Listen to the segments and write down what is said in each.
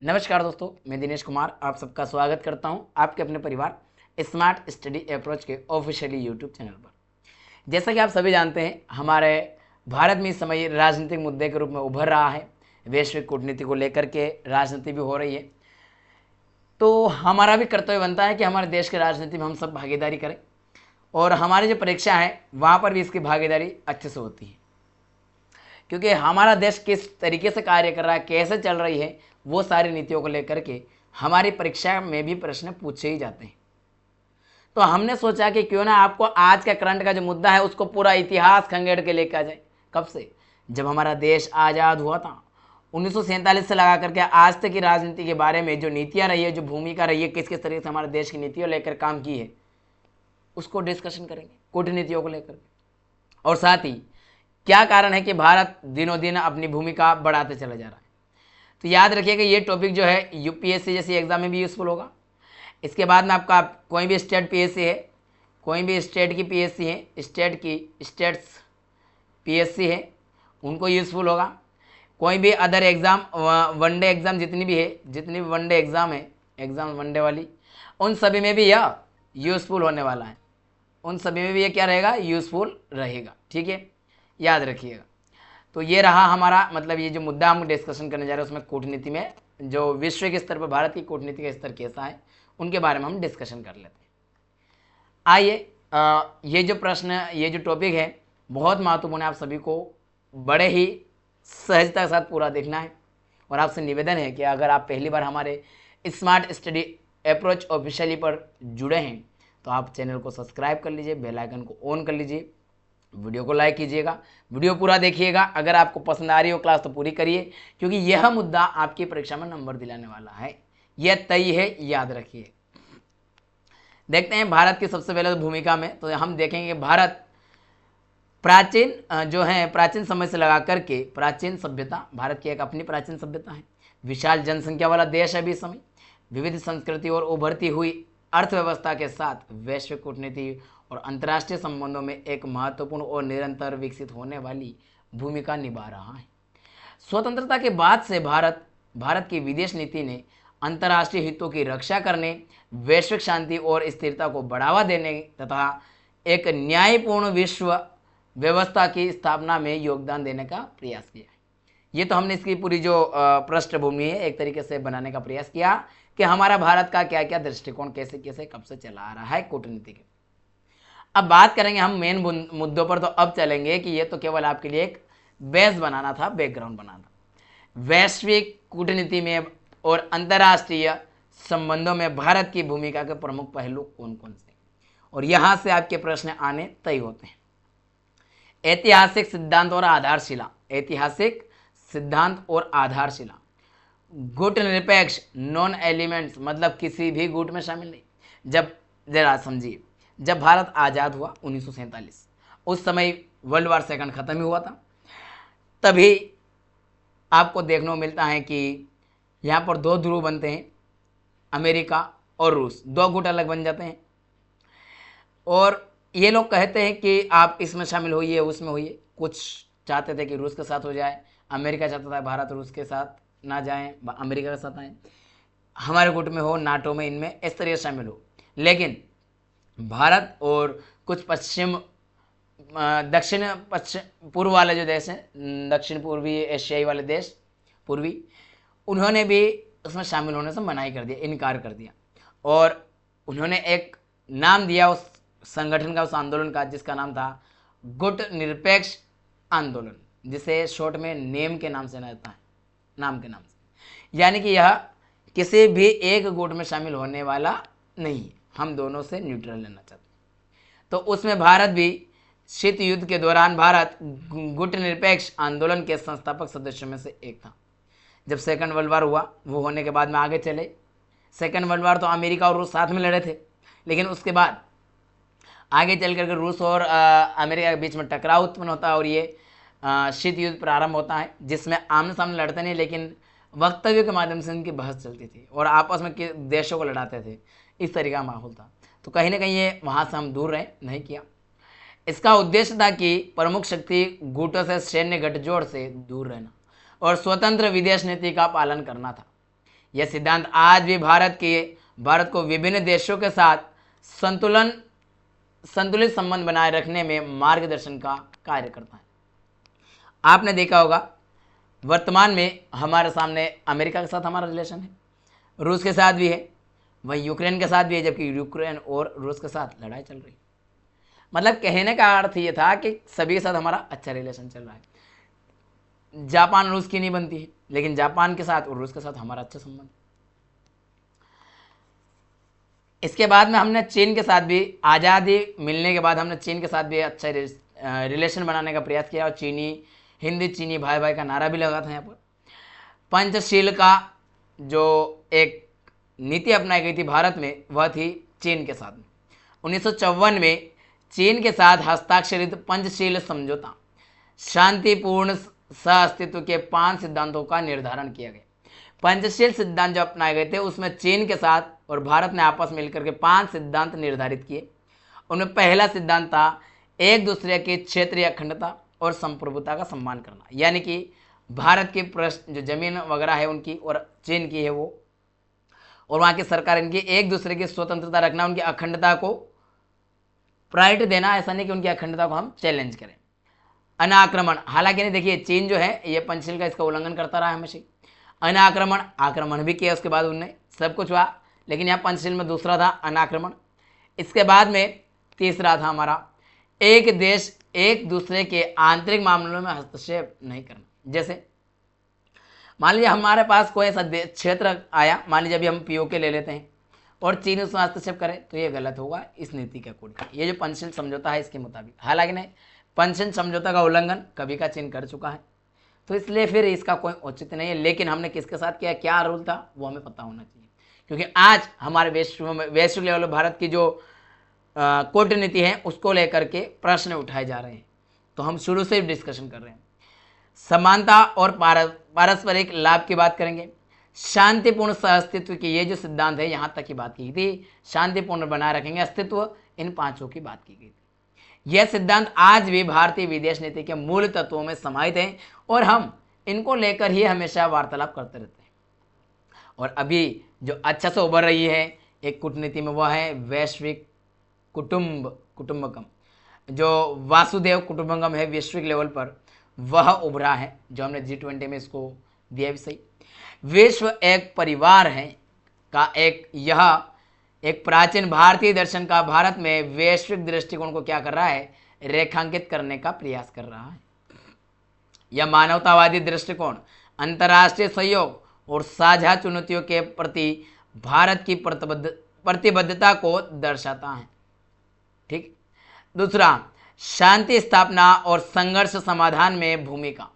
नमस्कार दोस्तों, मैं दिनेश कुमार आप सबका स्वागत करता हूं आपके अपने परिवार स्मार्ट स्टडी अप्रोच के ऑफिशियली यूट्यूब चैनल पर। जैसा कि आप सभी जानते हैं, हमारे भारत में इस समय राजनीतिक मुद्दे के रूप में उभर रहा है। वैश्विक कूटनीति को लेकर के राजनीति भी हो रही है, तो हमारा भी कर्तव्य बनता है कि हमारे देश की राजनीति में हम सब भागीदारी करें और हमारी जो परीक्षा है वहाँ पर भी इसकी भागीदारी अच्छे से होती है, क्योंकि हमारा देश किस तरीके से कार्य कर रहा है, कैसे चल रही है, वो सारी नीतियों को लेकर के हमारी परीक्षा में भी प्रश्न पूछे ही जाते हैं। तो हमने सोचा कि क्यों ना आपको आज का करंट का जो मुद्दा है उसको पूरा इतिहास खंगेड़ के लेकर आ जाए। कब से? जब हमारा देश आज़ाद हुआ था 1947 से लगा करके आज तक की राजनीति के बारे में जो नीतियाँ रही है, जो भूमिका रही है, किस किस तरीके से हमारे देश की नीतियों लेकर काम की है, उसको डिस्कशन करेंगे, कूटनीतियों को लेकर के। और साथ ही क्या कारण है कि भारत दिनों दिन अपनी भूमिका बढ़ाते चला जा रहा है। तो याद रखिएगा, ये टॉपिक जो है यूपीएससी जैसी एग्जाम में भी यूज़फुल होगा। इसके बाद में आपका कोई भी स्टेट पीएससी है, कोई भी स्टेट की पीएससी है, स्टेट्स पीएससी है, उनको यूज़फुल होगा। कोई भी अदर एग्ज़ाम, वनडे एग्ज़ाम जितनी भी है, जितनी भी वनडे एग्ज़ाम है, एग्ज़ाम वनडे वाली, उन सभी में भी यह यूज़फुल होने वाला है। उन सभी में भी ये क्या रहेगा? यूज़फुल रहेगा। ठीक है, याद रखिएगा। तो ये रहा हमारा, मतलब ये जो मुद्दा हम डिस्कशन करने जा रहे हैं उसमें कूटनीति में जो विश्व के स्तर पर भारत की कूटनीति का स्तर कैसा है उनके बारे में हम डिस्कशन कर लेते हैं। आइए, ये जो प्रश्न, ये जो टॉपिक है बहुत महत्वपूर्ण है। आप सभी को बड़े ही सहजता के साथ पूरा देखना है और आपसे निवेदन है कि अगर आप पहली बार हमारे स्मार्ट स्टडी अप्रोच ऑफिशियली पर जुड़े हैं तो आप चैनल को सब्सक्राइब कर लीजिए, बेल आइकन को ऑन कर लीजिए, वीडियो को लाइक कीजिएगा, वीडियो पूरा देखिएगा। अगर आपको पसंद आ रही हो क्लास तो पूरी करिए, क्योंकि यह मुद्दा आपकी परीक्षा में नंबर दिलाने वाला है, यह तय है, याद रखिए। देखते हैं भारत की सबसे पहले भूमिका में, तो हम देखेंगे कि भारत प्राचीन जो है प्राचीन समय से लगा करके प्राचीन सभ्यता, भारत की एक अपनी प्राचीन सभ्यता है, विशाल जनसंख्या वाला देश है अभी इस समय, विविध संस्कृति और उभरती हुई अर्थव्यवस्था के साथ वैश्विक कूटनीति और अंतर्राष्ट्रीय संबंधों में एक महत्वपूर्ण और निरंतर विकसित होने वाली भूमिका निभा रहा है। स्वतंत्रता के बाद से भारत की विदेश नीति ने अंतर्राष्ट्रीय हितों की रक्षा करने, वैश्विक शांति और स्थिरता को बढ़ावा देने तथा एक न्यायपूर्ण विश्व व्यवस्था की स्थापना में योगदान देने का प्रयास किया है। ये तो हमने इसकी पूरी जो पृष्ठभूमि है एक तरीके से बनाने का प्रयास किया कि हमारा भारत का क्या क्या दृष्टिकोण कैसे कैसे कब से चला आ रहा है कूटनीति के। अब बात करेंगे हम मेन मुद्दों पर, तो अब चलेंगे कि ये तो केवल आपके लिए एक बेस बनाना था, बैकग्राउंड बनाना। वैश्विक कूटनीति में और अंतर्राष्ट्रीय संबंधों में भारत की भूमिका के प्रमुख पहलू कौन कौन से, और यहां से आपके प्रश्न आने तय होते हैं। ऐतिहासिक सिद्धांत और आधारशिला, ऐतिहासिक सिद्धांत और आधारशिला। गुट निरपेक्ष, नॉन एलिमेंट्स, मतलब किसी भी गुट में शामिल नहीं। जब जरा समझिए, जब भारत आज़ाद हुआ 1947, उस समय वर्ल्ड वार सेकंड ख़त्म ही हुआ था, तभी आपको देखने को मिलता है कि यहाँ पर दो ध्रुव बनते हैं, अमेरिका और रूस, दो गुट अलग बन जाते हैं और ये लोग कहते हैं कि आप इसमें शामिल होइए, उसमें होइए। कुछ चाहते थे कि रूस के साथ हो जाए, अमेरिका चाहता था भारत रूस के साथ ना जाएं, अमेरिका के साथ आए, हमारे गुट में हो, नाटो में, इनमें इस तरह शामिल हो। लेकिन भारत और कुछ दक्षिण पश्चिम पूर्व वाले जो देश हैं, दक्षिण पूर्वी एशियाई वाले देश पूर्वी, उन्होंने भी उसमें शामिल होने से मनाही कर दिया, इनकार कर दिया। और उन्होंने एक नाम दिया उस संगठन का, उस आंदोलन का, जिसका नाम था गुट निरपेक्ष आंदोलन, जिसे शॉर्ट में नेम के नाम से जाना जाता है, नाम के नाम से। यानी कि यह किसी भी एक गुट में शामिल होने वाला नहीं, हम दोनों से न्यूट्रल लेना चाहते हैं। तो उसमें भारत भी, शीत युद्ध के दौरान भारत गुट निरपेक्ष आंदोलन के संस्थापक सदस्यों में से एक था। जब सेकंड वर्ल्ड वार हुआ, वो होने के बाद में आगे चले। सेकंड वर्ल्ड वार तो अमेरिका और रूस साथ में लड़े थे, लेकिन उसके बाद आगे चल करके रूस और अमेरिका के बीच में टकराव उत्पन्न होता है और ये शीत युद्ध प्रारंभ होता है, जिसमें आमने सामने लड़ते नहीं, लेकिन वक्तव्य के माध्यम से इनकी बहस चलती थी और आपस में देशों को लड़ाते थे। इस तरीका का माहौल था। तो कहीं ना कहीं ये वहाँ से हम दूर रहे, नहीं किया। इसका उद्देश्य था कि प्रमुख शक्ति गुटों से, सैन्य गठजोड़ से दूर रहना और स्वतंत्र विदेश नीति का पालन करना था। यह सिद्धांत आज भी भारत को विभिन्न देशों के साथ संतुलित संबंध बनाए रखने में मार्गदर्शन का कार्य करता है। आपने देखा होगा वर्तमान में हमारे सामने अमेरिका के साथ हमारा रिलेशन है, रूस के साथ भी है, वहीं यूक्रेन के साथ भी है, जबकि यूक्रेन और रूस के साथ लड़ाई चल रही है। मतलब कहने का अर्थ ये था कि सभी के साथ हमारा अच्छा रिलेशन चल रहा है। जापान रूस की नहीं बनती है, लेकिन जापान के साथ और रूस के साथ हमारा अच्छा संबंध। इसके बाद में हमने चीन के साथ भी, आज़ादी मिलने के बाद हमने चीन के साथ भी अच्छा रिलेशन बनाने का प्रयास किया और हिंदी चीनी भाई भाई का नारा भी लगा था। यहाँ पर पंचशील का जो एक नीति अपनाई गई थी भारत में, वह थी चीन के साथ में। 1954 में चीन के साथ हस्ताक्षरित पंचशील समझौता शांतिपूर्ण सहअस्तित्व के 5 सिद्धांतों का निर्धारण किया गया। पंचशील सिद्धांत जो अपनाए गए थे उसमें चीन के साथ और भारत ने आपस में मिलकर के 5 सिद्धांत निर्धारित किए। उनमें पहला सिद्धांत था एक दूसरे की क्षेत्रीय अखंडता और संप्रभुता का सम्मान करना, यानी कि भारत की जो जमीन वगैरह है उनकी और चीन की है वो, और वहाँ की सरकार इनकी एक दूसरे की स्वतंत्रता रखना, उनकी अखंडता को प्रायोरिटी देना। ऐसा नहीं कि उनकी अखंडता को हम चैलेंज करें। अनाक्रमण, हालांकि नहीं, देखिए चीन जो है ये पंचशील का इसका उल्लंघन करता रहा हमेशा। आक्रमण भी किया उसके बाद उनने, सब कुछ हुआ, लेकिन यहाँ पंचशील में दूसरा था अनाक्रमण। इसके बाद में तीसरा था हमारा एक देश एक दूसरे के आंतरिक मामलों में हस्तक्षेप नहीं करना। जैसे मान लीजिए हमारे पास कोई ऐसा क्षेत्र आया, मान लीजिए अभी हम पीओके ले लेते हैं और चीन उसमें हस्तक्षेप करे तो ये गलत होगा इस नीति के अकॉर्डिंग। ये जो पंचशील समझौता है इसके मुताबिक, हालांकि नहीं, पंचशील समझौता का उल्लंघन कभी का चीन कर चुका है, तो इसलिए फिर इसका कोई औचित्य नहीं है। लेकिन हमने किसके साथ किया, क्या रूल था, वो हमें पता होना चाहिए, क्योंकि आज हमारे वैश्विक लेवल पर भारत की जो कूटनीति है उसको लेकर के प्रश्न उठाए जा रहे हैं। तो हम शुरू से ही डिस्कशन कर रहे हैं। समानता और पारस्परिक लाभ की बात करेंगे। शांतिपूर्ण सहअस्तित्व की ये जो सिद्धांत है यहाँ तक की बात की थी, शांतिपूर्ण बनाए रखेंगे अस्तित्व, इन 5 की बात की गई थी। यह सिद्धांत आज भी भारतीय विदेश नीति के मूल तत्वों में समाहित हैं और हम इनको लेकर ही हमेशा वार्तालाप करते रहते हैं। और अभी जो अच्छा से उभर रही है एक कूटनीति में, वह है वैश्विक कुटुंबकम, जो वासुदेव कुटुंबकम है वैश्विक लेवल पर, वह उभरा है, जो हमने G20 में इसको दिया भी सही। विश्व एक परिवार है का एक प्राचीन भारतीय दर्शन का भारत में वैश्विक दृष्टिकोण को क्या कर रहा है, रेखांकित करने का प्रयास कर रहा है। यह मानवतावादी दृष्टिकोण अंतर्राष्ट्रीय सहयोग और साझा चुनौतियों के प्रति भारत की प्रतिबद्धता को दर्शाता है। ठीक। दूसरा, शांति स्थापना और संघर्ष समाधान में भूमिका।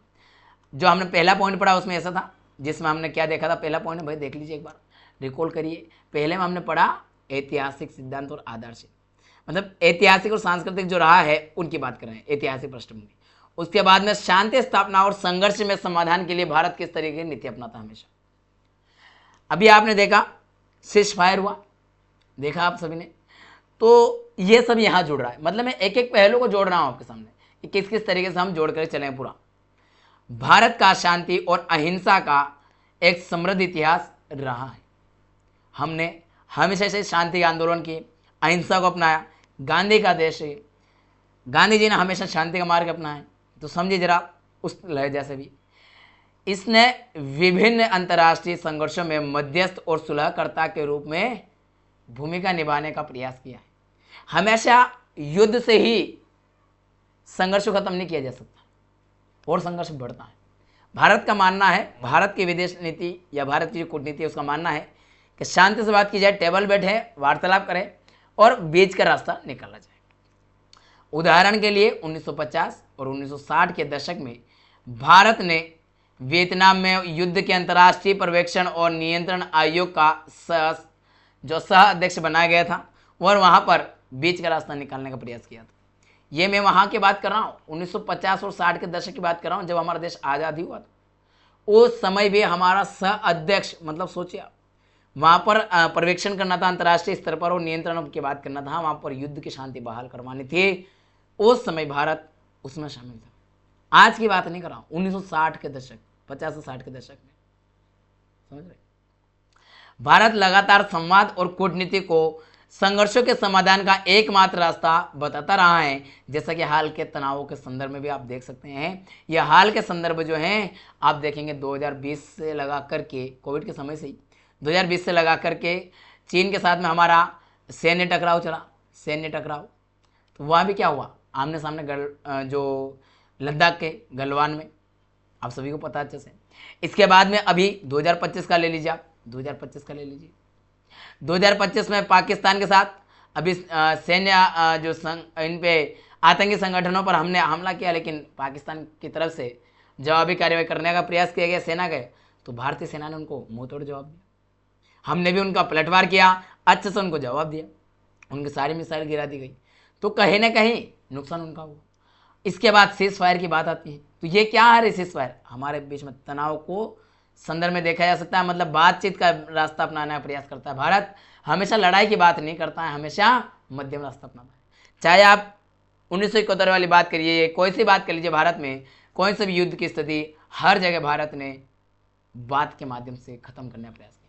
जो हमने पहला पॉइंट पढ़ा उसमें ऐसा था, जिसमें हमने क्या देखा था, पहला पॉइंट भाई देख लीजिए एक बार, रिकॉल करिए। पहले में हमने पढ़ा ऐतिहासिक सिद्धांत और आदर्श, मतलब ऐतिहासिक और सांस्कृतिक जो रहा है उनकी बात कर रहे हैं, ऐतिहासिक पृष्ठभूमि। उसके बाद में शांति स्थापना और संघर्ष में समाधान के लिए भारत किस तरीके की नीति अपनाता हमेशा। अभी आपने देखा सीज फायर हुआ, देखा आप सभी ने, तो ये सब यहाँ जुड़ रहा है। मतलब मैं एक एक पहलू को जोड़ रहा हूँ आपके सामने कि किस किस तरीके से हम जोड़ कर चलें। पूरा भारत का शांति और अहिंसा का एक समृद्ध इतिहास रहा है। हमने हमेशा से शांति आंदोलन की, अहिंसा को अपनाया। गांधी का देश है, गांधी जी ने हमेशा शांति का मार्ग अपनाया। तो समझिए जरा उस लहजा से भी इसने विभिन्न अंतर्राष्ट्रीय संघर्षों में मध्यस्थ और सुलहकर्ता के रूप में भूमिका निभाने का प्रयास किया है। हमेशा युद्ध से ही संघर्ष को खत्म नहीं किया जा सकता और संघर्ष बढ़ता है। भारत का मानना है, भारत की विदेश नीति या भारत की जो कूटनीति है उसका मानना है कि शांति से बात की जाए, टेबल बैठे, वार्तालाप करें और बीच का रास्ता निकाला जाए। उदाहरण के लिए 1950 और 1960 के दशक में भारत ने वियतनाम में युद्ध के अंतर्राष्ट्रीय पर्यवेक्षण और नियंत्रण आयोग का सह अध्यक्ष बनाया गया था और वहाँ पर बीच का रास्ता निकालने का प्रयास किया था। ये मैं वहाँ की बात कर रहा हूँ, 1950 और 60 के दशक की बात कर रहा हूँ, जब हमारा देश आज़ादी हुआ था। उस समय भी हमारा सह अध्यक्ष, मतलब सोचिए वहाँ पर पर्यवेक्षण करना था अंतर्राष्ट्रीय स्तर पर और नियंत्रण की बात करना था, वहाँ पर युद्ध की शांति बहाल करवानी थी। उस समय भारत उसमें शामिल था। आज की बात नहीं कर रहा हूँ, 1960 के दशक, 50 से 60 के दशक में, समझ रहे। भारत लगातार संवाद और कूटनीति को संघर्षों के समाधान का एकमात्र रास्ता बताता रहा है। जैसा कि हाल के तनावों के संदर्भ में भी आप देख सकते हैं, यह हाल के संदर्भ जो हैं आप देखेंगे 2020 से लगा करके, कोविड के समय से ही 2020 से लगा करके चीन के साथ में हमारा सैन्य टकराव चला, सैन्य टकराव। तो वहाँ भी क्या हुआ, आमने सामने जो लद्दाख के गलवान में, आप सभी को पता अच्छे से। इसके बाद में अभी 2025 का ले लीजिए, आप 2025 का ले लीजिए। 2025 में पाकिस्तान के साथ अभी सैन्य जो इन पे आतंकी संगठनों पर हमने हमला किया, लेकिन पाकिस्तान की तरफ से जवाबी कार्रवाई करने का प्रयास किया गया सेना के, तो भारतीय सेना ने उनको मुंहतोड़ जवाब दिया। हमने भी उनका पलटवार किया, अच्छे से उनको जवाब दिया, उनकी सारी मिसाइल गिरा दी गई। तो कहीं ना कहीं नुकसान उनका हुआ। इसके बाद सीज फायर की बात आती है, तो ये क्या है सीज फायर, हमारे बीच में तनाव को संदर्भ में देखा जा सकता है, मतलब बातचीत का रास्ता अपनाने का प्रयास करता है। भारत हमेशा लड़ाई की बात नहीं करता है, हमेशा मध्यम रास्ता अपनाता है। चाहे आप 1971 वाली बात करिए, कोई सी बात कर लीजिए, भारत में कोई से भी युद्ध की स्थिति हर जगह भारत ने बात के माध्यम से खत्म करने का प्रयास किया।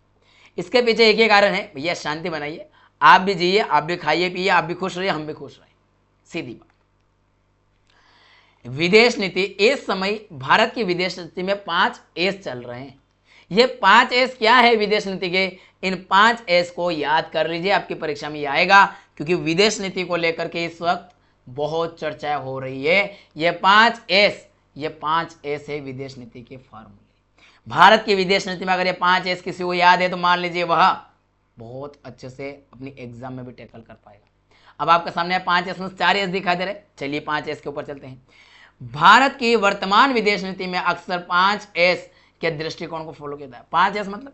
इसके पीछे एक ही कारण है, भैया शांति बनाइए, आप भी जिए, आप भी खाइए पिए, आप भी खुश रहिए, हम भी खुश रहे, सीधी बात। विदेश नीति, इस समय भारत की विदेश नीति में 5 एस चल रहे हैं। ये 5 एस क्या है विदेश नीति के, इन 5 एस को याद कर लीजिए, आपकी परीक्षा में ये आएगा, क्योंकि विदेश नीति को लेकर के इस वक्त बहुत चर्चा हो रही है। ये 5 एस है विदेश नीति के फॉर्मूले। भारत की विदेश नीति में अगर ये 5 एस किसी को याद है तो मान लीजिए वह बहुत अच्छे से अपनी एग्जाम में भी टैकल कर पाएगा। अब आपके सामने 5 एस में 4 एस दिखाई दे रहे, चलिए 5 एस के ऊपर चलते हैं। भारत की वर्तमान विदेश नीति में अक्सर 5 एस के दृष्टिकोण को फॉलो किया जाता है। 5 एस मतलब,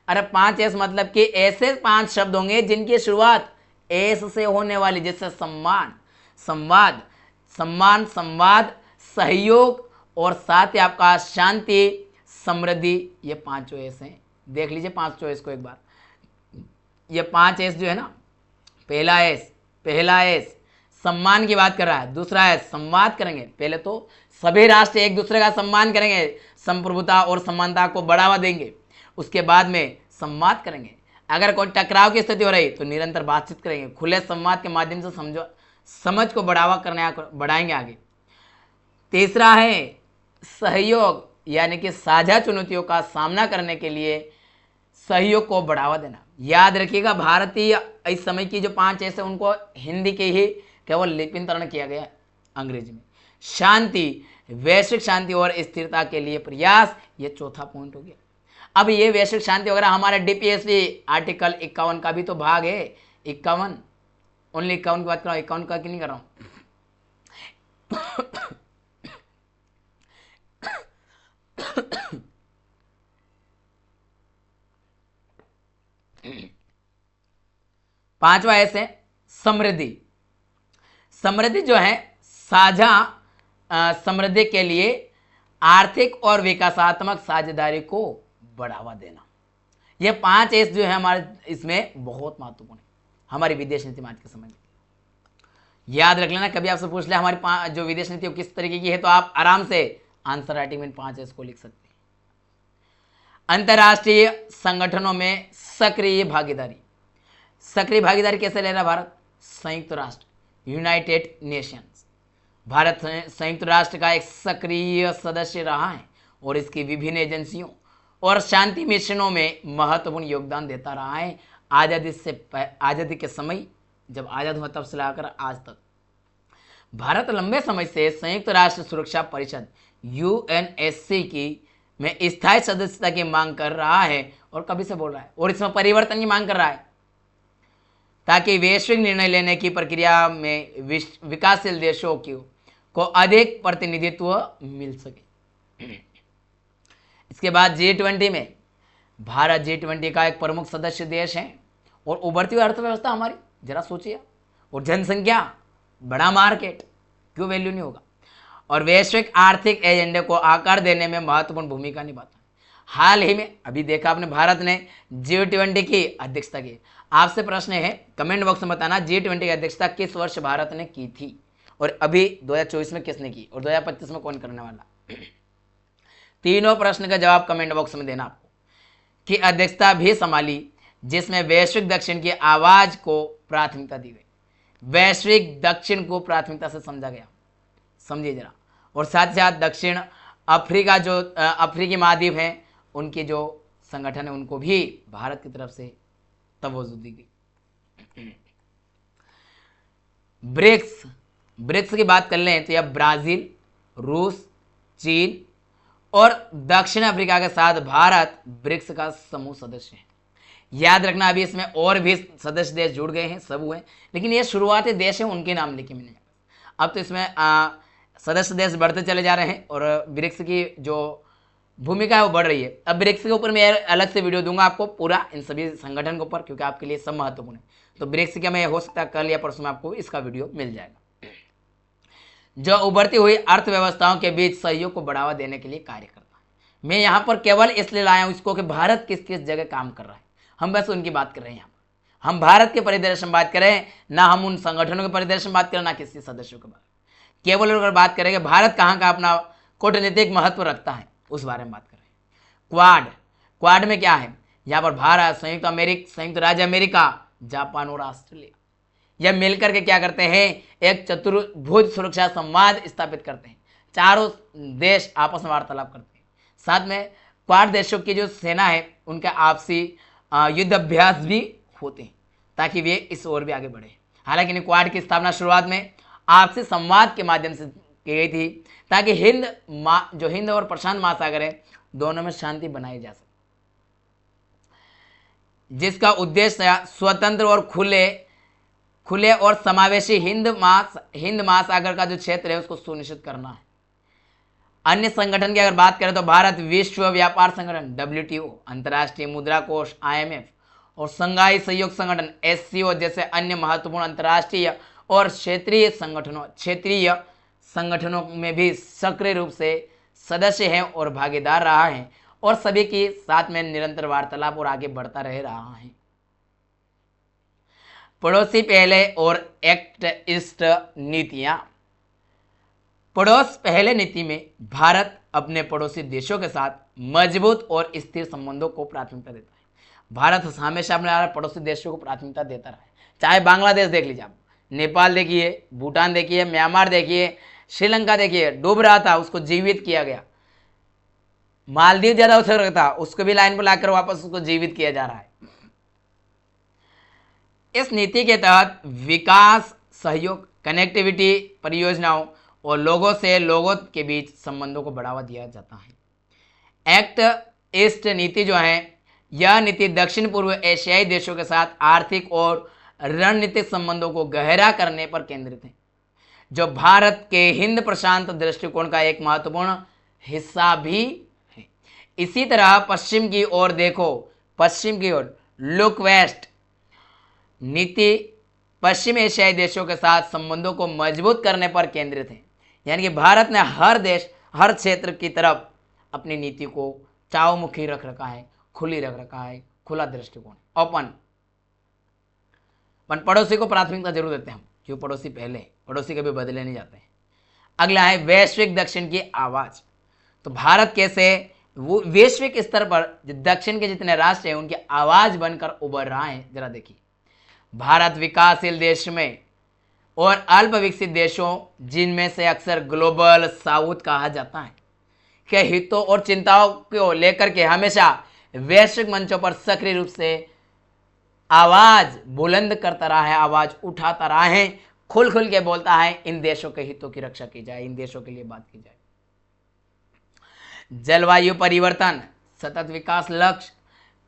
अरे 5 एस मतलब कि ऐसे 5 शब्द होंगे जिनकी शुरुआत एस से होने वाली, जैसे सम्मान, संवाद, सम्मान, संवाद, सहयोग और साथ ही आपका शांति, समृद्धि, ये 5 एस हैं। देख लीजिए 5 एस को एक बार। ये 5 एस जो है ना, पहला एस सम्मान की बात कर रहा है, दूसरा है संवाद करेंगे। पहले तो सभी राष्ट्र एक दूसरे का सम्मान करेंगे, संप्रभुता और समानता को बढ़ावा देंगे। उसके बाद में संवाद करेंगे, अगर कोई टकराव की स्थिति हो रही तो निरंतर बातचीत करेंगे, खुले संवाद के माध्यम से समझ को बढ़ाएंगे आगे। तीसरा है सहयोग, यानी कि साझा चुनौतियों का सामना करने के लिए सहयोग को बढ़ावा देना। याद रखिएगा, भारतीय इस समय की जो 5 एस है उनको हिंदी के ही केवल लिपिंतरण किया गया है अंग्रेजी में। शांति, वैश्विक शांति और स्थिरता के लिए प्रयास, ये चौथा पॉइंट हो गया। अब ये वैश्विक शांति वगैरह हमारे डीपीएससी आर्टिकल 51 का भी तो भाग है। 51, ओनली 51 की बात कर रहा हूँ, 51 का क्यों नहीं कर रहा हूँ। पांचवा ऐसे समृद्धि। समृद्धि जो है साझा समृद्धि के लिए आर्थिक और विकासात्मक साझेदारी को बढ़ावा देना। ये 5 एस जो है हमारे इसमें बहुत महत्वपूर्ण है हमारी विदेश नीति में आज के समय में। याद रख लेना, कभी आपसे पूछ ले हमारी जो विदेश नीति किस तरीके की है, तो आप आराम से आंसर राइटिंग में 5 एस को लिख सकते हैं। अंतर्राष्ट्रीय संगठनों में सक्रिय भागीदारी। सक्रिय भागीदारी कैसे ले रहा भारत? संयुक्त राष्ट्र, यूनाइटेड नेशंस। भारत संयुक्त राष्ट्र का एक सक्रिय सदस्य रहा है और इसकी विभिन्न एजेंसियों और शांति मिशनों में महत्वपूर्ण योगदान देता रहा है। आज़ादी के समय जब आज़ाद हुआ तब से लेकर आज तक भारत लंबे समय से संयुक्त राष्ट्र सुरक्षा परिषद यूएनएससी की में स्थायी सदस्यता की मांग कर रहा है और कभी से बोल रहा है, और इसमें परिवर्तन की मांग कर रहा है ताकि वैश्विक निर्णय लेने की प्रक्रिया में विकासशील देशों को अधिक प्रतिनिधित्व मिल सके। इसके बाद G20 में भारत G20 का एक प्रमुख सदस्य देश है और उभरती हुई अर्थव्यवस्था हमारी, जरा सोचिए, और जनसंख्या, बड़ा मार्केट, क्यों वैल्यू नहीं होगा, और वैश्विक आर्थिक एजेंडे को आकार देने में महत्वपूर्ण भूमिका निभाता है। हाल ही में अभी देखा आपने, भारत ने G20 की अध्यक्षता की। आपसे प्रश्न है, कमेंट बॉक्स में बताना G20 की अध्यक्षता किस वर्ष भारत ने की थी, और अभी 2024 में किसने की, और 2025 में कौन करने वाला। तीनों प्रश्न का जवाब कमेंट बॉक्स में देना आपको। की अध्यक्षता भी संभाली, जिसमें वैश्विक दक्षिण की आवाज को प्राथमिकता दी गई। वैश्विक दक्षिण को प्राथमिकता से समझा गया, समझिए जरा। और साथ ही साथ दक्षिण अफ्रीका जो अफ्रीकी महाद्वीप है, उनके जो संगठन है उनको भी भारत की तरफ से तवज्जो दी गई। ब्रिक्स की बात कर लें तो यह ब्राजील, रूस, चीन और दक्षिण अफ्रीका के साथ भारत ब्रिक्स का समूह सदस्य है। याद रखना, अभी इसमें और भी सदस्य देश जुड़ गए हैं, सब हुए, लेकिन ये शुरुआती देश है, उनके नाम लिखे मैंने। अब तो इसमें सदस्य देश बढ़ते चले जा रहे हैं और ब्रिक्स की जो भूमिका है वो बढ़ रही है। अब ब्रिक्स के ऊपर मैं अलग से वीडियो दूंगा आपको पूरा, इन सभी संगठन के ऊपर, क्योंकि आपके लिए सब महत्वपूर्ण है। तो ब्रिक्स का मैं हो सकता है कल या परसों में आपको इसका वीडियो मिल जाएगा, जो उभरती हुई अर्थव्यवस्थाओं के बीच सहयोग को बढ़ावा देने के लिए कार्य करता है। मैं यहाँ पर केवल इसलिए लाया हूँ इसको कि भारत किस किस जगह काम कर रहा है, हम बस उनकी बात कर रहे हैं। यहाँ पर हम भारत के परिदृश्य में बात करें, ना हम उन संगठनों के परिदृश्य में बात करें, ना किसी सदस्यों के बारे में। केवल अगर बात करेंगे भारत कहाँ का अपना कूटनीतिक महत्व रखता है, उस बारे में बात कर रहे हैं। क्वाड में क्या है, यहाँ पर भारत, संयुक्त राज्य अमेरिका, जापान और ऑस्ट्रेलिया, यह मिलकर के क्या करते हैं, एक चतुर्भुज सुरक्षा संवाद स्थापित करते हैं। चारों देश आपस में वार्तालाप करते हैं। साथ में क्वाड देशों की जो सेना है उनका आपसी युद्ध अभ्यास भी होते हैं, ताकि वे इस ओर भी आगे बढ़े। हालांकि क्वाड की स्थापना शुरुआत में आपसी संवाद के माध्यम से की गई थी, ताकि हिंद और प्रशांत महासागर है, दोनों में शांति बनाई जा सके, जिसका उद्देश्य स्वतंत्र और खुले और समावेशी हिंद महासागर का जो क्षेत्र है उसको सुनिश्चित करना है। अन्य संगठन की अगर बात करें तो भारत विश्व व्यापार संगठन WTO, अंतर्राष्ट्रीय मुद्रा कोष IMF और संघाई सहयोग संगठन SCO जैसे अन्य महत्वपूर्ण अंतर्राष्ट्रीय और क्षेत्रीय संगठनों में भी सक्रिय रूप से सदस्य हैं और भागीदार रहा है, और सभी के साथ में निरंतर वार्तालाप और आगे बढ़ता रहा है। पड़ोसी पहले और एक्ट ईस्ट नीतियां। पड़ोस पहले नीति में भारत अपने पड़ोसी देशों के साथ मजबूत और स्थिर संबंधों को प्राथमिकता देता है। भारत हमेशा अपने पड़ोसी देशों को प्राथमिकता देता रहा है। चाहे बांग्लादेश देख लीजिए आप, नेपाल देखिए, भूटान देखिए, म्यांमार देखिए, श्रीलंका देखिए, डूब रहा था, उसको जीवित किया गया। मालदीव ज्यादा अवसर था, उसको भी लाइन पर लाकर वापस उसको जीवित किया जा रहा है। इस नीति के तहत विकास सहयोग, कनेक्टिविटी परियोजनाओं और लोगों से लोगों के बीच संबंधों को बढ़ावा दिया जाता है। एक्ट ईस्ट नीति जो है, यह नीति दक्षिण पूर्व एशियाई देशों के साथ आर्थिक और रणनीतिक संबंधों को गहरा करने पर केंद्रित है, जो भारत के हिंद प्रशांत दृष्टिकोण का एक महत्वपूर्ण हिस्सा भी है। इसी तरह पश्चिम की ओर देखो, पश्चिम की ओर लुक वेस्ट नीति पश्चिम एशियाई देशों के साथ संबंधों को मजबूत करने पर केंद्रित है। यानी कि भारत ने हर क्षेत्र की तरफ अपनी नीति को चावमुखी रख रखा है, खुली रख रखा है, खुला दृष्टिकोण, ओपन। पड़ोसी को प्राथमिकता जरूर देते हैं हम, क्यों, पड़ोसी पहले, पड़ोसी कभी बदले नहीं जाते हैं। अगला है वैश्विक दक्षिण की आवाज। तो भारत कैसे वो वैश्विक स्तर पर दक्षिण के जितने राष्ट्र हैं उनकी आवाज बनकर उभर रहा है, जरा देखिए। भारत विकासशील देश में और अल्प विकसित देशों, जिनमें से अक्सर ग्लोबल साउथ कहा जाता है, के हितों और चिंताओं को लेकर के हमेशा वैश्विक मंचों पर सक्रिय रूप से आवाज बुलंद करता रहा है, आवाज उठाता रहा है, खुल के बोलता है, इन देशों के हितों की रक्षा की जाए, इन देशों के लिए बात की जाए। जलवायु परिवर्तन, सतत विकास लक्ष्य,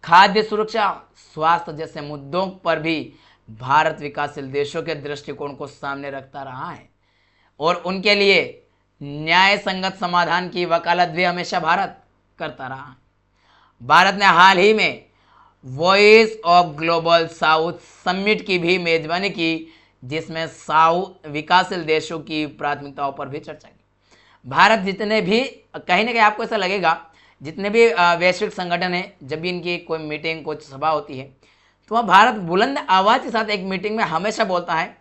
खाद्य सुरक्षा, स्वास्थ्य जैसे मुद्दों पर भी भारत विकासशील देशों के दृष्टिकोण को सामने रखता रहा है और उनके लिए न्याय संगत समाधान की वकालत भी हमेशा भारत करता रहा है। भारत ने हाल ही में voice of global south summit की भी मेजबानी की, जिसमें साउथ विकासशील देशों की प्राथमिकताओं पर भी चर्चा की। भारत जितने भी, कहीं ना कहीं आपको ऐसा लगेगा, जितने भी वैश्विक संगठन हैं, जब भी इनकी कोई मीटिंग, कोई सभा होती है, तो वहाँ भारत बुलंद आवाज के साथ एक मीटिंग में हमेशा बोलता है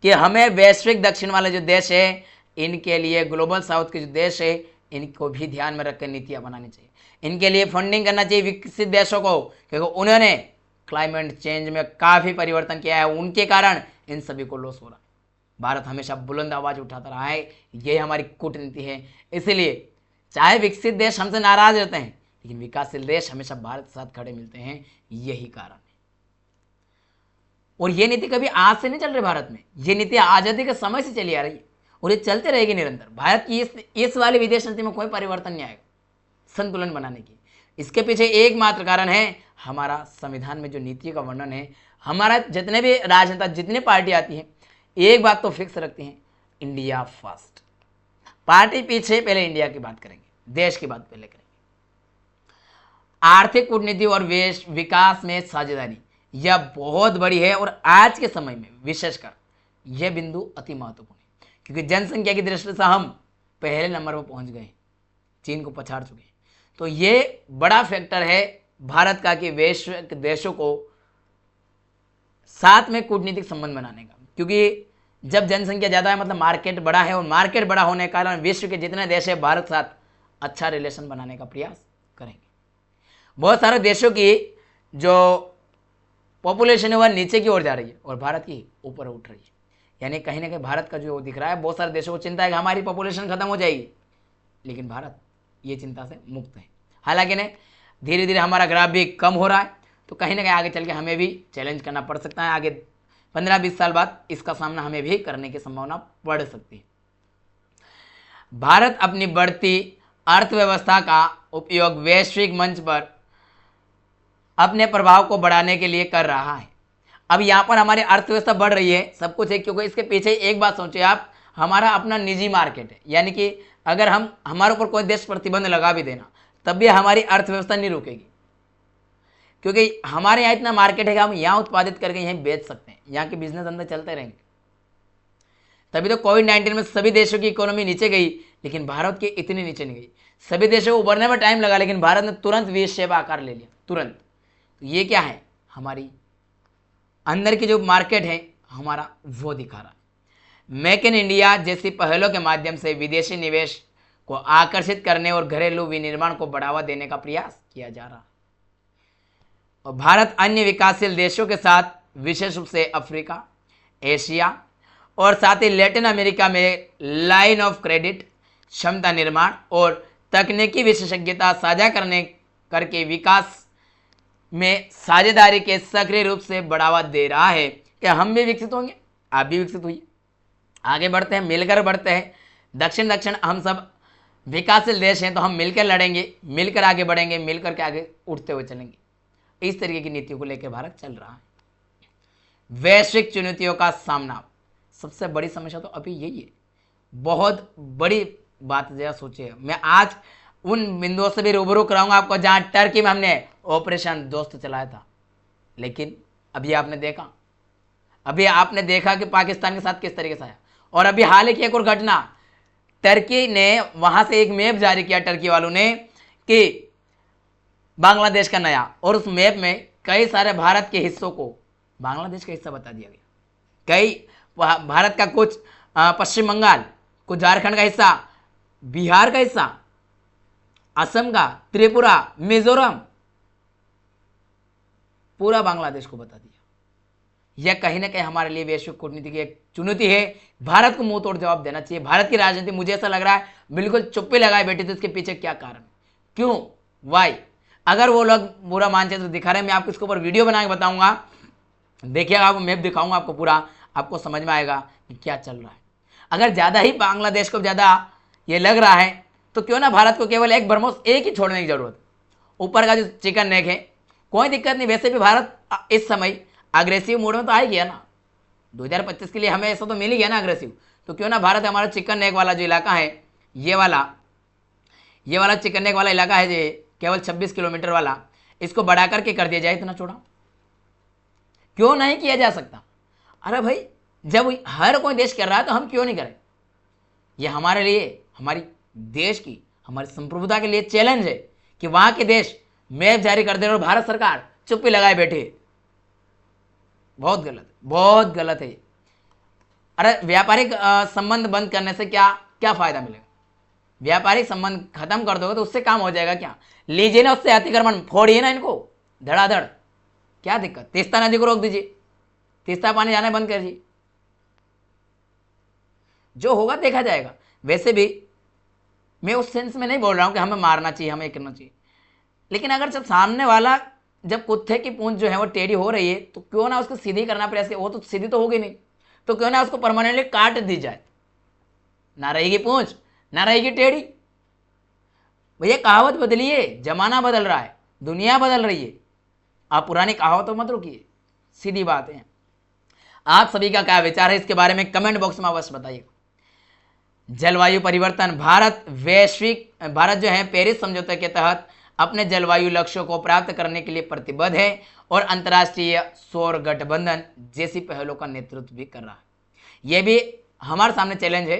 कि हमें वैश्विक दक्षिण वाले जो देश है, इनके लिए ग्लोबल साउथ के जो देश है, इनको भी ध्यान में रखकर नीतियाँ बनानी चाहिए। इनके लिए फंडिंग करना चाहिए विकसित देशों को, क्योंकि उन्होंने क्लाइमेट चेंज में काफ़ी परिवर्तन किया है, उनके कारण इन सभी को लॉस हो रहा है। भारत हमेशा बुलंद आवाज उठाता रहा है, ये हमारी कूटनीति है। इसलिए चाहे विकसित देश हमसे नाराज रहते हैं, लेकिन विकासशील देश हमेशा भारत के साथ खड़े मिलते हैं, यही कारण है। और ये नीति कभी आज से नहीं चल रही भारत में, ये नीति आजादी के समय से चली आ रही है और ये चलते रहेगी निरंतर। भारत की इस वाली विदेश नीति में कोई परिवर्तन नहीं आएगा संतुलन बनाने की। इसके पीछे एकमात्र कारण है हमारा संविधान में जो नीति का वर्णन है। हमारा जितने भी राजनेता, जितनी पार्टी आती है, एक बात तो फिक्स रखती हैं, इंडिया फर्स्ट। पार्टी पीछे, पहले इंडिया की बात करेंगे, देश की बात पहले करेंगे। आर्थिक कूटनीति और विकास में साझेदारी यह बहुत बड़ी है और आज के समय में विशेषकर यह बिंदु अति महत्वपूर्ण है, क्योंकि जनसंख्या की दृष्टि से हम पहले नंबर पर पहुंच गए, चीन को पछाड़ चुके हैं। तो ये बड़ा फैक्टर है भारत का कि वैश्विक देशों को साथ में कूटनीतिक संबंध बनाने का, क्योंकि जब जनसंख्या ज़्यादा है मतलब मार्केट बड़ा है, और मार्केट बड़ा होने के कारण विश्व के जितने देश है भारत के साथ अच्छा रिलेशन बनाने का प्रयास करेंगे। बहुत सारे देशों की जो पॉपुलेशन है वह नीचे की ओर जा रही है और भारत की ऊपर उठ रही है, यानी कहीं ना कहीं भारत का जो दिख रहा है, बहुत सारे देशों को चिंता है कि हमारी पॉपुलेशन खत्म हो जाएगी, लेकिन भारत ये चिंता से मुक्त है। हालांकि ने धीरे धीरे हमारा ग्राफ भी कम हो रहा है, तो कहीं ना कहीं आगे चल के हमें भी चैलेंज करना पड़ सकता है। आगे 15-20 साल बाद इसका सामना हमें भी करने की संभावना बढ़ सकती है। भारत अपनी बढ़ती अर्थव्यवस्था का उपयोग वैश्विक मंच पर अपने प्रभाव को बढ़ाने के लिए कर रहा है। अब यहाँ पर हमारी अर्थव्यवस्था बढ़ रही है, सब कुछ है, क्योंकि इसके पीछे एक बात सोचिए आप, हमारा अपना निजी मार्केट है, यानी कि अगर हमारे ऊपर कोई देश प्रतिबंध लगा भी देना, तब भी हमारी अर्थव्यवस्था नहीं रुकेगी, क्योंकि हमारे यहाँ इतना मार्केट है कि हम यहाँ उत्पादित करके यहीं बेच सकते हैं, यहाँ के बिजनेस अंदर चलते रहेंगे। तभी तो कोविड-19 में सभी देशों की इकोनॉमी नीचे गई, लेकिन भारत की इतनी नीचे नहीं गई। सभी देशों को उभरने में टाइम लगा, लेकिन भारत ने तुरंत वी शेप आकार ले लिया, तुरंत। तो ये क्या है, हमारी अंदर की जो मार्केट है हमारा वो दिखा रहा है। मेक इन इंडिया जैसी पहलों के माध्यम से विदेशी निवेश को आकर्षित करने और घरेलू विनिर्माण को बढ़ावा देने का प्रयास किया जा रहा है। और भारत अन्य विकासशील देशों के साथ, विशेष रूप से अफ्रीका, एशिया और साथ ही लैटिन अमेरिका में लाइन ऑफ क्रेडिट, क्षमता निर्माण और तकनीकी विशेषज्ञता साझा करके विकास में साझेदारी के सक्रिय रूप से बढ़ावा दे रहा है। क्या हम भी विकसित होंगे, आप भी विकसित हुई, आगे बढ़ते हैं, मिलकर बढ़ते हैं। दक्षिण हम सब विकासशील देश हैं, तो हम मिलकर लड़ेंगे, मिलकर आगे बढ़ेंगे, मिलकर के आगे उठते हुए चलेंगे। इस तरीके की नीतियों को लेकर भारत चल रहा है। वैश्विक चुनौतियों का सामना, सबसे बड़ी समस्या तो अभी यही है। बहुत बड़ी बात जरा सोचिए, मैं आज उन बिंदुओं से भी रूबरू कराऊंगा आपको जहां टर्की में हमने ऑपरेशन दोस्त चलाया था, लेकिन अभी आपने देखा कि पाकिस्तान के साथ किस तरीके से आया। और अभी हाल ही की एक और घटना, टर्की ने वहां से एक मैप जारी किया, टर्की वालों ने, कि बांग्लादेश का नया, और उस मैप में कई सारे भारत के हिस्सों को बांग्लादेश का हिस्सा बता दिया गया। कई भारत का कुछ पश्चिम बंगाल, कुछ झारखंड का हिस्सा, बिहार का हिस्सा, असम का, त्रिपुरा, मिजोरम, पूरा बांग्लादेश को बता दिया। यह कहीं ना कहीं हमारे लिए वैश्विक कूटनीति की एक चुनौती है। भारत को मुंह तोड़ जवाब देना चाहिए। भारत की राजनीति, मुझे ऐसा लग रहा है, बिल्कुल चुप्पी लगाए बैठी थी। इसके पीछे क्या कारण, क्यों, वाई? अगर वो लोग बुरा मानचित्र दिखा रहे हैं, मैं आपको इसके ऊपर वीडियो बना के बताऊंगा, देखिएगा, आपको मैप दिखाऊंगा, आपको पूरा, आपको समझ में आएगा कि क्या चल रहा है। अगर ज़्यादा ही बांग्लादेश को ज़्यादा ये लग रहा है, तो क्यों ना भारत को केवल एक ब्रह्मोस एक ही छोड़ने की जरूरत। ऊपर का जो चिकन नेक है, कोई दिक्कत नहीं, वैसे भी भारत इस समय अग्रेसिव मोड में तो आ ही गया ना। 2025 के लिए हमें ऐसा तो मिल ही गया ना अग्रेसिव, तो क्यों ना भारत हमारा चिकन नेक वाला जो इलाका है, ये वाला चिकन नेक वाला इलाका है, जो केवल 26 किलोमीटर वाला, इसको बढ़ा करके कर दिया जाए इतना चौड़ा। क्यों नहीं किया जा सकता? अरे भाई, जब हर कोई देश कर रहा है तो हम क्यों नहीं करें? ये हमारे लिए, हमारी देश की, हमारी संप्रभुता के लिए चैलेंज है कि वहां के देश मैप जारी कर दे और भारत सरकार चुप्पी लगाए बैठे। बहुत गलत है। अरे व्यापारिक संबंध बंद करने से क्या फायदा मिलेगा? व्यापारिक संबंध खत्म कर दोगे तो उससे काम हो जाएगा क्या? लीजिए ना उससे अतिक्रमण, फोड़िए ना इनको धड़ाधड़, क्या दिक्कत? तीस्ता नदी को रोक दीजिए, तीस्ता पानी जाना बंद कर दीजिए, जो होगा देखा जाएगा। वैसे भी मैं उस सेंस में नहीं बोल रहा हूं कि हमें मारना चाहिए, हमें करना चाहिए, लेकिन अगर जब सामने वाला, जब कुत्ते की पूंछ जो है वो टेढ़ी हो रही है तो क्यों ना उसको सीधी करना प्रयास किया, वो तो सीधी तो होगी नहीं, तो क्यों ना उसको परमानेंटली काट दी जाए, ना रहेगी पूंछ ना रहेगी टेढ़ी। भैया कहावत बदलिए, जमाना बदल रहा है, दुनिया बदल रही है, आप पुरानी कहावतों मत रुकिए, सीधी बात है। आप सभी का क्या विचार है इसके बारे में कमेंट बॉक्स में अवश्य बताइए। जलवायु परिवर्तन, भारत जो है पेरिस समझौते के तहत अपने जलवायु लक्ष्यों को प्राप्त करने के लिए प्रतिबद्ध है और अंतर्राष्ट्रीय सौर गठबंधन जैसी पहलों का नेतृत्व भी कर रहा है। यह भी हमारे सामने चैलेंज है,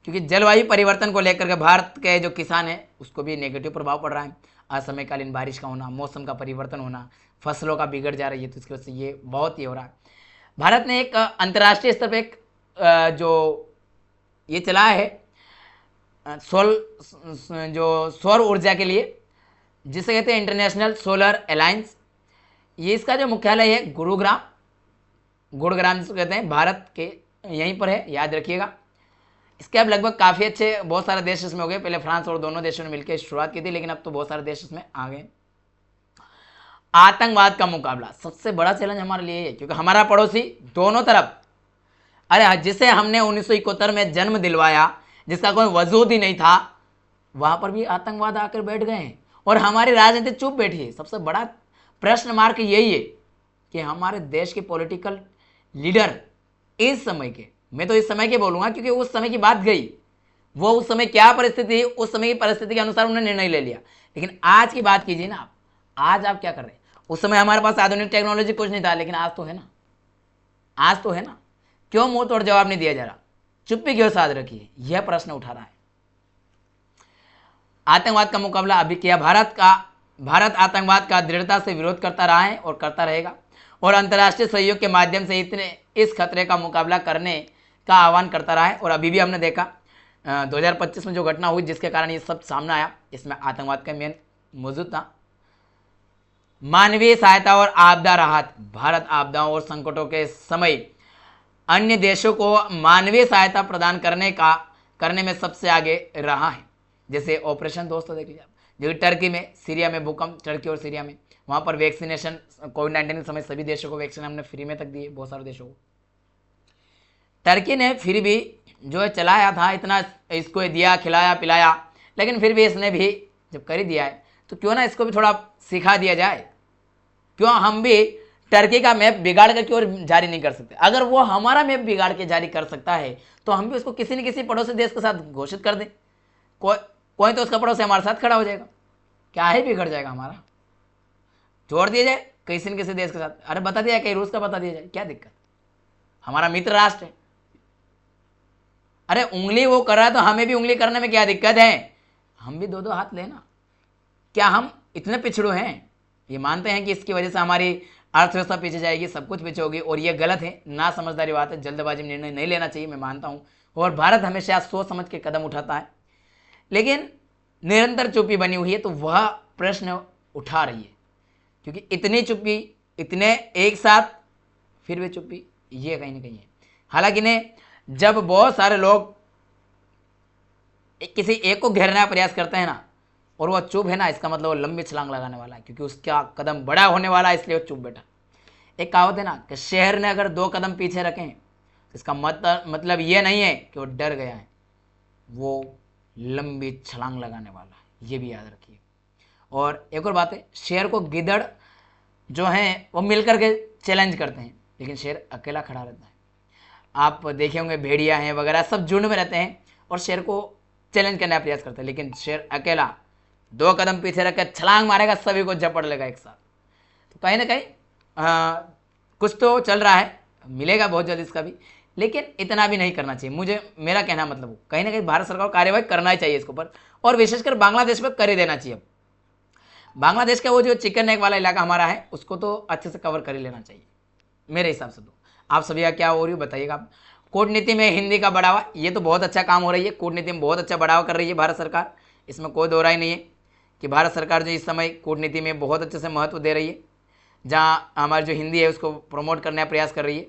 क्योंकि जलवायु परिवर्तन को लेकर के भारत के जो किसान है उसको भी नेगेटिव प्रभाव पड़ रहा है। असमयकालीन बारिश का होना, मौसम का परिवर्तन होना, फसलों का बिगड़ जा रही है, तो इसकी वजह से ये बहुत ही हो रहा है। भारत ने एक अंतर्राष्ट्रीय स्तर पर एक जो ये चला है सौर ऊर्जा के लिए, जिसे कहते हैं इंटरनेशनल सोलर अलायंस। ये इसका जो मुख्यालय है गुड़ग्राम जिसको कहते हैं, भारत के यहीं पर है, याद रखिएगा। इसके अब लगभग काफ़ी अच्छे बहुत सारे देश इसमें हो गए। पहले फ्रांस और दोनों देशों ने मिलकर शुरुआत की थी, लेकिन अब तो बहुत सारे देश इसमें आ गए। आतंकवाद का मुकाबला सबसे बड़ा चैलेंज हमारे लिए है, क्योंकि हमारा पड़ोसी दोनों तरफ, अरे जिसे हमने 1971 में जन्म दिलवाया, जिसका कोई वजूद ही नहीं था, वहां पर भी आतंकवाद आकर बैठ गए हैं और हमारी राजनीति चुप बैठी है। सबसे बड़ा प्रश्न मार्क यही है कि हमारे देश के पॉलिटिकल लीडर इस समय के, मैं तो इस समय के बोलूंगा क्योंकि उस समय की बात गई, वो उस समय क्या परिस्थिति है, उस समय की परिस्थिति के अनुसार उन्होंने निर्णय ले लिया। लेकिन आज की बात कीजिए ना आप, आज आप क्या कर रहे हैं? उस समय हमारे पास आधुनिक टेक्नोलॉजी कुछ नहीं था, लेकिन आज तो है ना, आज तो है ना। क्यों मुंह तोड़ जवाब नहीं दिया जा रहा? चुप्पी क्यों साध रखी है? यह प्रश्न उठा रहा है। आतंकवाद का मुकाबला अभी किया भारत आतंकवाद का दृढ़ता से विरोध करता रहा है और करता रहेगा, और अंतर्राष्ट्रीय सहयोग के माध्यम से इस खतरे का मुकाबला करने का आह्वान करता रहा है। और अभी भी हमने देखा 2025 में जो घटना हुई जिसके कारण ये सब सामने आया, इसमें आतंकवाद का मेन मौजूद था। मानवीय सहायता और आपदा राहत, भारत आपदाओं और संकटों के समय अन्य देशों को मानवीय सहायता प्रदान करने में सबसे आगे रहा है। जैसे ऑपरेशन दोस्तों देख लीजिए, जो टर्की में, सीरिया में भूकंप, टर्की और सीरिया में, वहाँ पर वैक्सीनेशन, कोविड-19 के समय सभी देशों को वैक्सीन हमने फ्री में तक दिए, बहुत सारे देशों को। टर्की ने फिर भी जो है चलाया था, इतना इसको दिया, खिलाया पिलाया, लेकिन फिर भी इसने भी जब कर ही दिया है तो क्यों ना इसको भी थोड़ा सिखा दिया जाए। क्यों हम भी टर्की का मैप बिगाड़ कर क्यों जारी नहीं कर सकते? अगर वो हमारा मैप बिगाड़ के जारी कर सकता है तो हम भी उसको किसी न किसी पड़ोसी देश के साथ घोषित कर दें। कोई तो उसका पड़ोसी हमारे साथ खड़ा हो जाएगा, क्या ही बिगड़ जाएगा हमारा? जोड़ दिया जाए किसी न किसी देश के साथ, अरे बता दिया कहीं रूस का बता दिया जाए, क्या दिक्कत? हमारा मित्र राष्ट्र है। अरे उंगली वो कर रहा है तो हमें भी उंगली करने में क्या दिक्कत है? हम भी दो दो हाथ लेना। क्या हम इतने पिछड़ो हैं? ये मानते हैं कि इसकी वजह से हमारी अर्थव्यवस्था पीछे जाएगी, सब कुछ पीछे होगी, और ये गलत है, ना समझदारी बात है, जल्दबाजी में निर्णय नहीं लेना चाहिए, मैं मानता हूँ। और भारत हमेशा सोच समझ के कदम उठाता है, लेकिन निरंतर चुप्पी बनी हुई है, तो वह प्रश्न उठा रही है। क्योंकि इतनी चुप्पी, इतने एक साथ फिर भी चुप्पी, ये कहीं ना कहीं है। हालांकि ने जब बहुत सारे लोग किसी एक को घेरने का प्रयास करते हैं ना, और वह चुप है ना, इसका मतलब वो लंबी छलांग लगाने वाला है, क्योंकि उसका कदम बड़ा होने वाला है, इसलिए वो चुप बैठा। एक कहावत है ना कि शहर ने अगर 2 कदम पीछे रखे हैं तो इसका मतलब ये नहीं है कि वो डर गया है, वो लंबी छलांग लगाने वाला है, ये भी याद रखिए। और एक और बात है, शेर को गिद्धड़ जो हैं वो मिलकर के चैलेंज करते हैं, लेकिन शेर अकेला खड़ा रहता है। आप देखे होंगे भेड़िया हैं वगैरह सब झुंड में रहते हैं और शेर को चैलेंज करने का प्रयास करते हैं, लेकिन शेर अकेला 2 कदम पीछे रखकर छलांग मारेगा, सभी को झपट लेगा एक साथ। तो कहीं ना कहीं कुछ तो चल रहा है, मिलेगा बहुत जल्द इसका भी, लेकिन इतना भी नहीं करना चाहिए। मेरा कहना मतलब कहीं ना कहीं भारत सरकार को कार्यवाही करना ही चाहिए इसके ऊपर, और विशेषकर बांग्लादेश पर कर ही देना चाहिए। बांग्लादेश का वो जो चिकन नेक वाला इलाका हमारा है उसको तो अच्छे से कवर कर ही लेना चाहिए मेरे हिसाब से। तो आप सभी का क्या हो रही बताइएगा। कूटनीति में हिंदी का बढ़ावा, ये तो बहुत अच्छा काम हो रही है, कूटनीति में बहुत अच्छा बढ़ावा कर रही है भारत सरकार, इसमें कोई दो राय नहीं है कि भारत सरकार जो इस समय कूटनीति में बहुत अच्छे से महत्व दे रही है, जहाँ हमारी जो हिंदी है उसको प्रमोट करने का प्रयास कर रही है।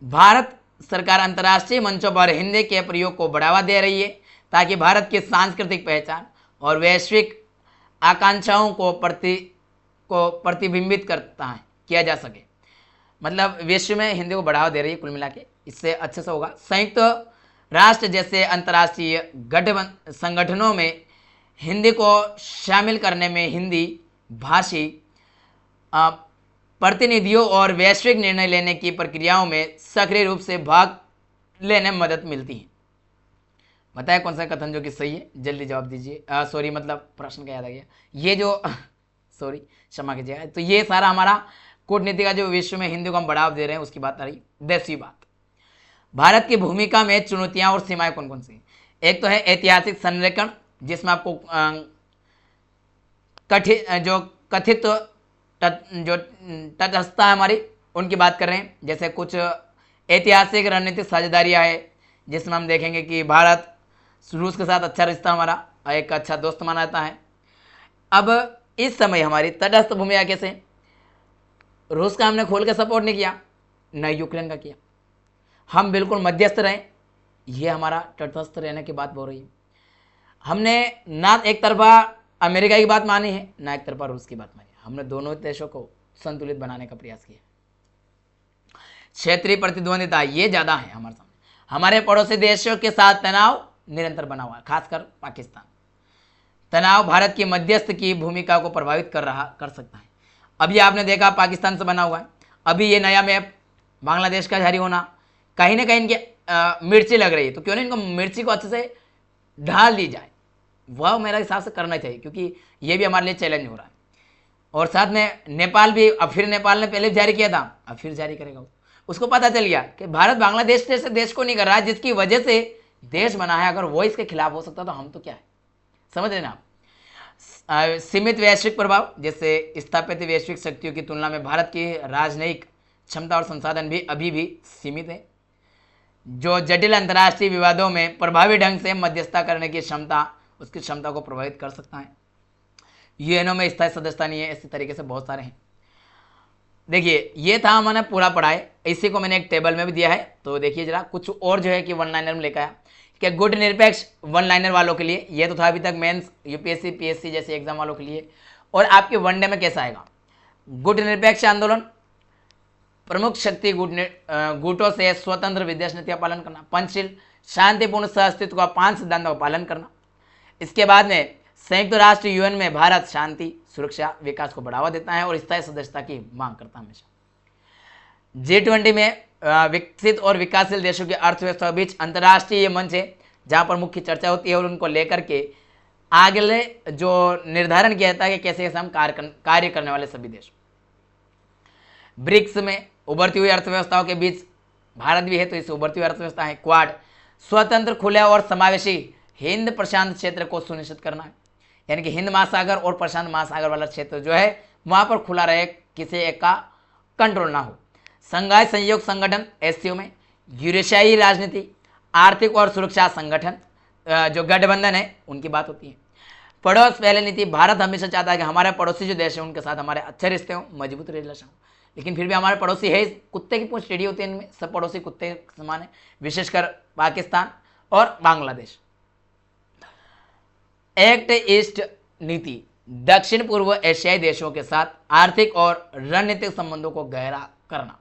भारत सरकार अंतर्राष्ट्रीय मंचों पर हिंदी के प्रयोग को बढ़ावा दे रही है ताकि भारत की सांस्कृतिक पहचान और वैश्विक आकांक्षाओं को प्रतिबिंबित करता है किया जा सके। मतलब विश्व में हिंदी को बढ़ावा दे रही है कुल मिला के, इससे अच्छे से होगा। संयुक्त राष्ट्र जैसे अंतर्राष्ट्रीय संगठनों में हिंदी को शामिल करने में हिंदी भाषी प्रतिनिधियों और वैश्विक निर्णय लेने की प्रक्रियाओं में सक्रिय रूप से भाग लेने में मदद मिलती है। बताए कौन सा कथन जो कि सही है, जल्दी जवाब दीजिए। सॉरी मतलब प्रश्न का याद आ गया, ये जो सॉरी क्षमा कीजिएगा। तो ये सारा हमारा कूटनीति का जो विश्व में हिंदी को हम बढ़ावा दे रहे हैं उसकी बात आ रही। 10वीं बात, भारत की भूमिका में चुनौतियां और सीमाएं कौन कौन सी। एक तो है ऐतिहासिक संरेखण, जिसमें आपको कथित जो तटस्थता है हमारी उनकी बात कर रहे हैं। जैसे कुछ ऐतिहासिक रणनीतिक साझेदारियां है जिसमें हम देखेंगे कि भारत रूस के साथ अच्छा रिश्ता हमारा एक अच्छा दोस्त माना जाता है। अब इस समय हमारी तटस्थ भूमिका कैसे, रूस का हमने खोल के सपोर्ट नहीं किया, न यूक्रेन का किया, हम बिल्कुल मध्यस्थ रहे, ये हमारा तटस्थ रहने की बात बोल रही है। हमने ना एक तरफा अमेरिका की बात मानी है ना एक तरफा रूस की बात मानी, हमने दोनों देशों को संतुलित बनाने का प्रयास किया। क्षेत्रीय प्रतिद्वंदिता ये ज़्यादा है हमारे सामने, हमारे पड़ोसी देशों के साथ तनाव निरंतर बना हुआ है, खासकर पाकिस्तान। तनाव भारत की मध्यस्थ की भूमिका को प्रभावित कर सकता है। अभी आपने देखा पाकिस्तान से बना हुआ है, अभी ये नया मैप बांग्लादेश का जारी होना, कहीं ना कहीं इनकी मिर्ची लग रही है, तो क्यों नहीं इनको मिर्ची को अच्छे से ढाल दी जाए, वह मेरे हिसाब से करना चाहिए, क्योंकि ये भी हमारे लिए चैलेंज हो रहा है। और साथ में नेपाल भी, अब फिर नेपाल ने पहले जारी किया था, अब फिर जारी करेगा। उसको पता चल गया कि भारत बांग्लादेश जैसे देश को नहीं कर रहा है, जिसकी वजह से देश बना है, अगर वो इसके खिलाफ हो सकता तो हम तो क्या है, समझ रहे ना आप। सीमित वैश्विक प्रभाव, जैसे स्थापित वैश्विक शक्तियों की तुलना में भारत की राजनयिक क्षमता और संसाधन भी अभी भी सीमित है, जो जटिल अंतर्राष्ट्रीय विवादों में प्रभावी ढंग से मध्यस्थता करने की क्षमता, उसकी क्षमता को प्रभावित कर सकता है। यूएनओ में स्थायी सदस्यता नहीं है, इसी तरीके से बहुत सारे हैं। देखिए ये था मैंने पूरा पढ़ा है, इसी को मैंने एक टेबल में भी दिया है, तो देखिए जरा कुछ और जो है कि वन लाइनर में लेकर आया कि गुड निरपेक्ष वन लाइनर वालों के लिए, ये तो था अभी तक मेंस यूपीएससी पीएससी जैसे एग्जाम वालों के लिए। और आपके वनडे में कैसा आएगा, गुट निरपेक्ष आंदोलन, प्रमुख शक्ति गुटों से स्वतंत्र विदेश नीति का पालन करना, पंचशील, शांतिपूर्ण सहअस्तित्व का 5 सिद्धांतों का पालन करना। इसके बाद में संयुक्त राष्ट्र यूएन में भारत शांति, सुरक्षा, विकास को बढ़ावा देता है और स्थायी सदस्यता की मांग करता है हमेशा। G20 में विकसित और विकासशील देशों की अर्थव्यवस्था के बीच अंतर्राष्ट्रीय मंच है जहां पर मुख्य चर्चा होती है और उनको लेकर के आगे जो निर्धारण किया जाता है कि कैसे कैसे हम कार्य करने वाले सभी देश। ब्रिक्स में उभरती हुई अर्थव्यवस्थाओं के बीच भारत भी है, तो इस उभरती हुई अर्थव्यवस्था है। क्वाड, स्वतंत्र, खुले और समावेशी हिंद प्रशांत क्षेत्र को सुनिश्चित करना है, यानी कि हिंद महासागर और प्रशांत महासागर वाला क्षेत्र जो है वहां पर खुला रहे, किसी एक का कंट्रोल ना हो। संघाई सहयोग संगठन एससीओ में यूरेशियाई राजनीति, आर्थिक और सुरक्षा संगठन जो गठबंधन है उनकी बात होती है। पड़ोस पहले नीति, भारत हमेशा चाहता है कि हमारे पड़ोसी जो देश है उनके साथ हमारे अच्छे रिश्ते हों, मजबूत रिलेशन हो, लेकिन फिर भी हमारे पड़ोसी है, कुत्ते की पूंछ टेढ़ी होती है, इनमें सब पड़ोसी कुत्ते के समान है, विशेषकर पाकिस्तान और बांग्लादेश। एक्ट ईस्ट नीति, दक्षिण पूर्व एशियाई देशों के साथ आर्थिक और रणनीतिक संबंधों को गहरा करना।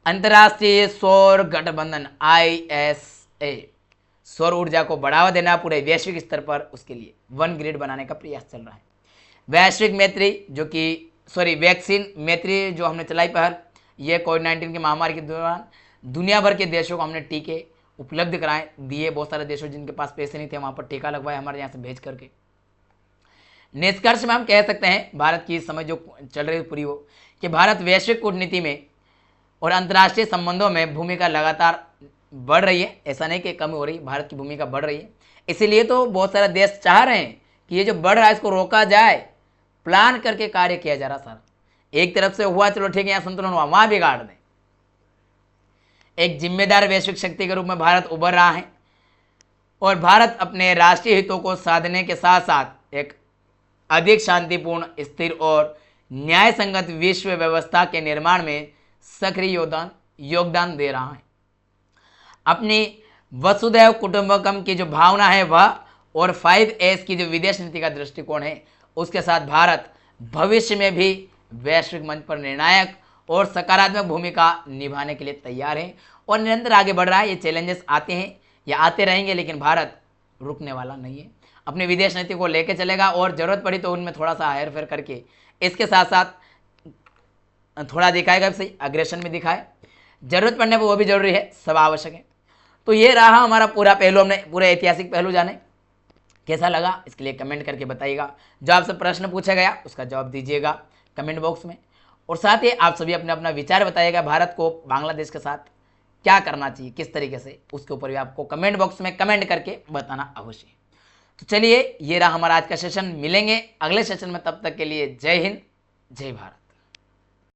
अंतर्राष्ट्रीय सौर गठबंधन ISA, सौर ऊर्जा को बढ़ावा देना पूरे वैश्विक स्तर पर, उसके लिए वन ग्रिड बनाने का प्रयास चल रहा है। वैश्विक मैत्री वैक्सीन मैत्री जो हमने चलाई पहल, ये कोविड-19 की महामारी के दौरान दुनिया भर के देशों को हमने टीके उपलब्ध कराए दिए। बहुत सारे देशों जिनके पास पैसे नहीं थे वहां पर टीका लगवाया हमारे यहाँ से भेज करके। निष्कर्ष में हम कह सकते हैं भारत की समझ जो चल रही है पूरी वो कि भारत वैश्विक कूटनीति में और अंतर्राष्ट्रीय संबंधों में भूमिका लगातार बढ़ रही है, ऐसा नहीं कि कम हो रही, भारत की भूमिका बढ़ रही है। इसीलिए तो बहुत सारे देश चाह रहे हैं कि ये जो बढ़ रहा है इसको रोका जाए, प्लान करके कार्य किया जा रहा सारा। एक तरफ से हुआ चलो ठीक है यहाँ संतुलन हुआ, वहां बिगाड़ दें, एक जिम्मेदार वैश्विक शक्ति के रूप में भारत उभर रहा है और भारत अपने राष्ट्रीय हितों को साधने के साथ साथ एक अधिक शांतिपूर्ण, स्थिर और न्याय संगत विश्व व्यवस्था के निर्माण में सक्रिय योगदान दे रहा है। अपनी वसुधैव कुटुंबकम की जो भावना है वह और 5S की जो विदेश नीति का दृष्टिकोण है उसके साथ भारत भविष्य में भी वैश्विक मंच पर निर्णायक और सकारात्मक भूमिका निभाने के लिए तैयार है और निरंतर आगे बढ़ रहा है। ये चैलेंजेस आते हैं या आते रहेंगे, लेकिन भारत रुकने वाला नहीं है, अपनी विदेश नीति को लेकर चलेगा और जरूरत पड़ी तो उनमें थोड़ा सा हेर फेर करके इसके साथ साथ थोड़ा दिखाएगा, सही अग्रेशन में दिखाए, जरूरत पड़ने पर वो भी जरूरी है, सब आवश्यक है। तो ये रहा हमारा पूरा पहलू, हमने पूरे ऐतिहासिक पहलू जाने। कैसा लगा इसके लिए कमेंट करके बताइएगा। जो आपसे प्रश्न पूछा गया उसका जवाब दीजिएगा कमेंट बॉक्स में, और साथ ही आप सभी अपने अपना विचार बताइएगा भारत को बांग्लादेश के साथ क्या करना चाहिए, किस तरीके से, उसके ऊपर भी आपको कमेंट बॉक्स में कमेंट करके बताना अवश्य। तो चलिए ये रहा हमारा आज का सेशन, मिलेंगे अगले सेशन में, तब तक के लिए जय हिंद जय भारत।